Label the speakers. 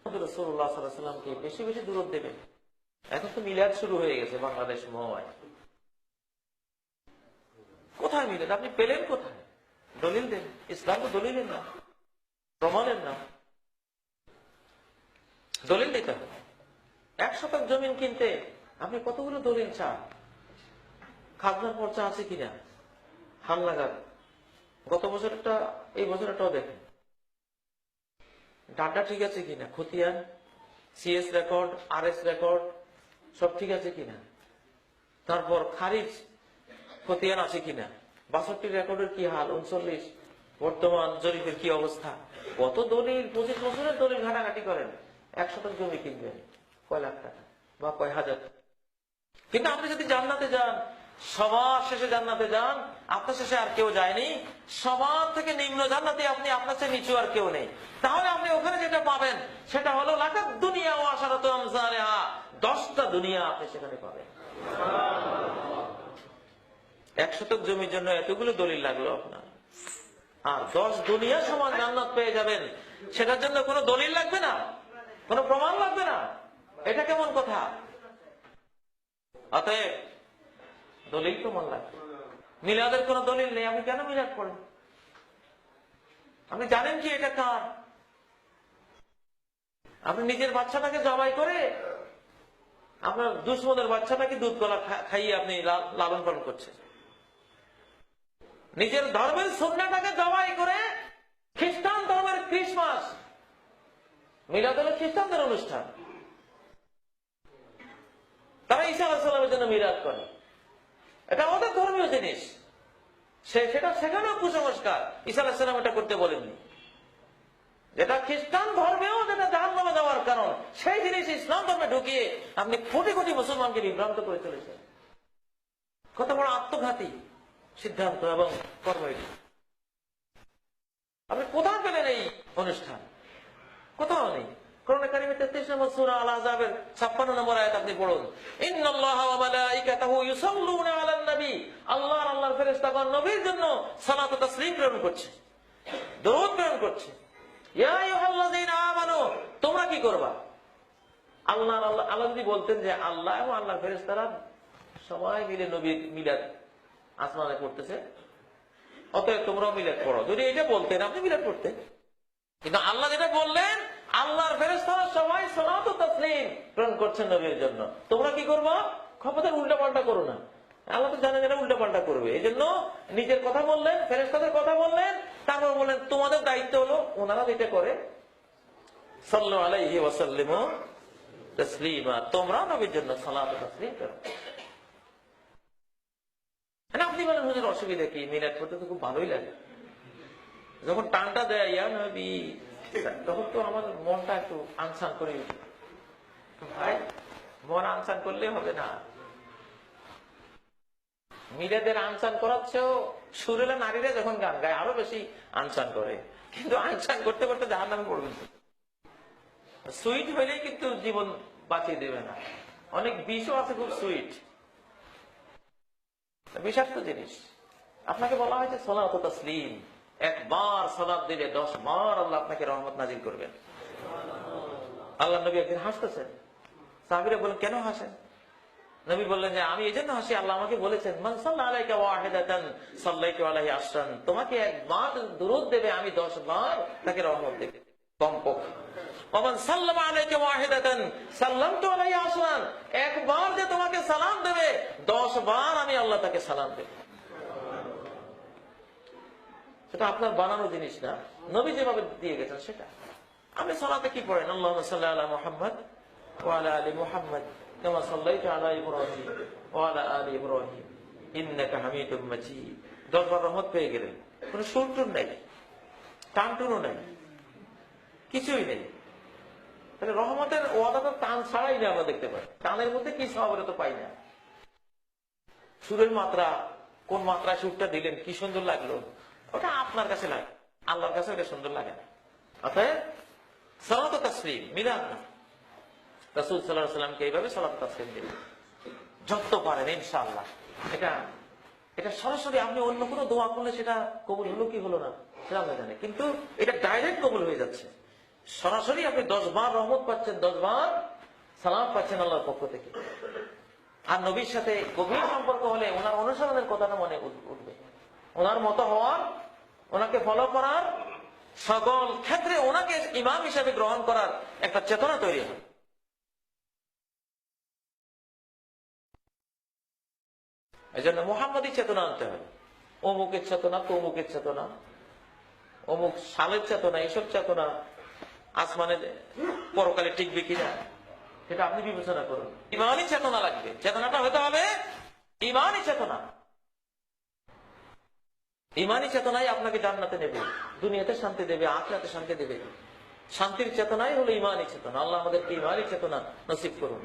Speaker 1: রাসূলুল্লাহ সাল্লাল্লাহু আলাইহি ওয়াসাল্লামকে বেশি বেশি দূরত দেবেন। এখন তো মিলাদ শুরু হয়ে গেছে বাংলাদেশ ময়। কোথায় মিলাদ? আপনি পেলেন কোথায়? দলিল দেন। ইসলাম তো দলিলের না, প্রমাণের না। দলিল দিতে হবে। 1 শতক জমিন কিনতে আপনি কতগুলো দলিল চান? খাজনার পর্চা আছে কিনা হাল লাগান। গত বছরটা এই বছরটাও দেখেন, ডাটা ঠিক আছে কিনা, খতিয়ান, সিএস রেকর্ড, আরএস রেকর্ড সব ঠিক আছে কিনা, তারপর খারিজ খতিয়ান আছে কিনা, 62 রেকর্ডের কি হাল, 39 বর্তমান জরিপের কি অবস্থা। কত দলিল, 25 বছরের দলিল ঘাটাঘাটি করেন। 1 শতক জমি কিনবেন কয় লাখ টাকা বা কয় হাজার। কিন্তু আপনি যদি জান্নাতে যান, সবার শেষে জান্নাতে যান, আপনার শেষে আর কেউ যায়নি, সবার থেকে নিম্ন জান্নাতে আপনি, আপনার চেয়ে নিচু আর কেউ নেই, তাহলে আপনি ওখানে যেটা পাবেন সেটা হলো লাকাত দুনিয়া ওয়া আশারাতু আমসালিহা, 10টা দুনিয়া আপনি সেখানে পাবেন। 1 শতক জমির জন্য এতগুলো দলিল লাগলো আপনার, আর 10 দুনিয়া সমান জান্নাত পেয়ে যাবেন, সেটার জন্য কোনো দলিল লাগবে না, কোনো প্রমাণ লাগবে না। এটা কেমন কথা? অতএব দলিল প্রমাণ লাগবে। মিলাদের কোন দলিল নেই, আপনি কেন মিলাদ পড়েন? আপনি জানেন কি এটা কার? আপনি নিজের বাচ্চাটাকে জবাই করে আপনার দুশ্মনের বাচ্চাটাকে দুধ কলা খাইয়ে আপনি লালন পালন করছেন। নিজের ধর্মের সুন্নাহটাকে জবাই করে খ্রিস্টান ধর্মের ক্রিসমাস, মিলাদ হলো খ্রিস্টানদের অনুষ্ঠান। তারা ঈসা আলাইহিস সালামের জন্য মিলাদ করে, এটা আমাদের ধর্মীয় জিনিস। সেটা সেখানেও কুসংস্কার। ঈসা আলাইহিস সালাম এটা করতে বলেননি। যেটা খ্রিস্টান ধর্মেও যেটা জাহান্নামে যাওয়ার কারণ, সেই জিনিস ইসলাম ধর্মে ঢুকিয়ে আপনি কোটি কোটি মুসলমানকে বিভ্রান্ত করে চলেছেন। কত বড় আত্মঘাতী সিদ্ধান্ত এবং কর্ম এটি। আপনি কোথাও পেলেন এই অনুষ্ঠান? কোথাও নেই। কোরআনে কারিমে 33 নম্বর সূরা আল আহজাবের 56 নম্বর আয়াত আপনি পড়ুন, ইন্নাল্লাহা ওয়া মালাইকাতাহু ইউসাল্লুনা আলান নবী, আল্লাহ আর আল্লাহর ফেরেশতাগণ নবীর জন্য সালাত ও তাসলিম প্রেরণ করছে, দরুদ প্রেরণ করছে। ইয়া আইয়ুহাল্লাযীনা আমানু, তোমরা কি করবা? আল্লাহ যদি বলতেন যে আল্লাহ এবং আল্লাহর ফেরেশতারা সবাই মিলে নবীর মিলাদ আসমানে করতেছে, অতএব তোমরাও মিলাদ পড়ো, যদি এটা বলতেন আপনি মিলাদ পড়তেন। কিন্তু আল্লাহ যেটা বললেন, আল্লাহর ফেরেশতারা সবাই সালাত ও তাসলিম প্রেরণ করছেন নবীর জন্য, তোমরা কি করবা? খবরদার উল্টা পাল্টা করো না। আল্লাহ তো জানেন এটা উল্টা পাল্টা করবে, এই জন্য নিজের কথা বললেন, ফেরেশতাদের কথা বললেন, তারপর বললেন তোমাদের দায়িত্ব হলো ওনারা যেটা করে সাল্লাল্লাহু আলাইহি ওয়াসাল্লিমু তাসলিমা, তোমরা নবীর জন্য সালাত ও তাসলিম করো। আপনি বলেন হুজুর অসুবিধা কি? মিলাদ পড়তে তো খুব ভালোই লাগে। যখন টানটা দেয় ইয়া নবী, তখন তো আমার মনটা একটু আনসান করে উঠে। ভাই, মন আনসান করলে হবে না। মিলাদের আনসান করাচ্ছেও সুরেলা নারীরা যখন গান গায় আরো বেশি আনসান করে, কিন্তু আনসান করতে করতে জাহান্নামে পড়বেন। সুইট হইলেই কিন্তু জীবন বাঁচিয়ে দেবে না, অনেক বিষও আছে খুব সুইট, বিষাক্ত জিনিস। আপনাকে বলা হয়েছে সালাত ও তাসলিম, একবার সালাত দিলে 10 বার আল্লাহ আপনাকে রহমত নাজিল করবেন। আল্লাহ নবী একদিন হাসতেছেন, সাহাবীরা বলেন কেন হাসেন? নবী বললেন যে আমি এই জন্য হাসি, আল্লাহ আমাকে বলেছেন মান সাল্লা আলাইকা ওয়াহিদাতান সাল্লাইতু আলাইহি আশরান, তোমাকে একবার দুরূদ দেবে আমি 10 বার তাকে রহমত দেব কমপক্ষে। ওমান সাল্লামা আলাইকা ওয়াহিদাতান সাল্লামতু আলাইহি আশরান, একবার যে তোমাকে সালাম দেবে 10 বার আমি আল্লাহ তাকে সালাম দেব। সেটা আপনার বানানো জিনিস না, নবী যেভাবে দিয়ে গেছেন সেটা। আপনি সালাতে কি পড়েন? আল্লাহুম্মা সাল্লি আলা মুহাম্মাদ ওয়া আলা আলি মুহাম্মাদ কামা সাল্লাইতা আলা ইব্রাহিম ওয়া আলা আলি ইব্রাহিম ইন্নাকা হামিদুম মাজিদ। 10 বার রহমত পেয়ে গেলেন, কোনো সুরটুর নাই, টানটুনও নাই, কিছুই নেই। তাহলে রহমতের ওয়াদাটা টান ছাড়াই না আমরা দেখতে পাই। টানের মধ্যে কি সওয়াব তো পাই না। সুরের মাত্রা, কোন মাত্রায় সুরটা দিলেন, কি সুন্দর লাগলো, ওটা আপনার কাছে লাগে, আল্লাহর কাছে ওটা সুন্দর লাগে না। অতএব সালাত ও তাসলিম মিলাদ না। রাসূল সাল্লাল্লাহু আলাইহি ওয়াসাল্লামকে এইভাবে সালাত ও তাসলিম দিবেন যত পারেন ইনশাআল্লাহ। এটা সরাসরি আপনি অন্য কোনো দোয়া করলে সেটা কবুল হলো কি হলো না সেটা আমরা জানি, কিন্তু এটা ডাইরেক্ট কবুল হয়ে যাচ্ছে। সরাসরি আপনি 10 বার রহমত পাচ্ছেন, 10 বার সালাম পাচ্ছেন আল্লাহর পক্ষ থেকে। আর নবীর সাথে গভীর সম্পর্ক হলে ওনার অনুসরণের কথাটা মনে উঠবে, ওনার মতো হওয়ার, ওনাকে ফলো করার, সকল ক্ষেত্রে ওনাকে ইমাম হিসেবে গ্রহণ করার একটা চেতনা তৈরি হয়। এই জন্য মুহাম্মদী চেতনা আনতে হবে। অমুকের চেতনা, তমুকের চেতনা, অমুক সালের চেতনা, এইসব চেতনা আসমানে পরকালে টিকবে কিনা সেটা আপনি বিবেচনা করুন। ইমানই চেতনা লাগবে, চেতনাটা হতে হবে ইমানই চেতনা। ইমানই চেতনাই আপনাকে জান্নাতে নেবে, দুনিয়াতে শান্তি দেবে, আখিরাতে শান্তি দেবে। শান্তির চেতনাই হলো ইমানই চেতনা। আল্লাহ আমাদেরকে ইমানই চেতনা নসিব করুন।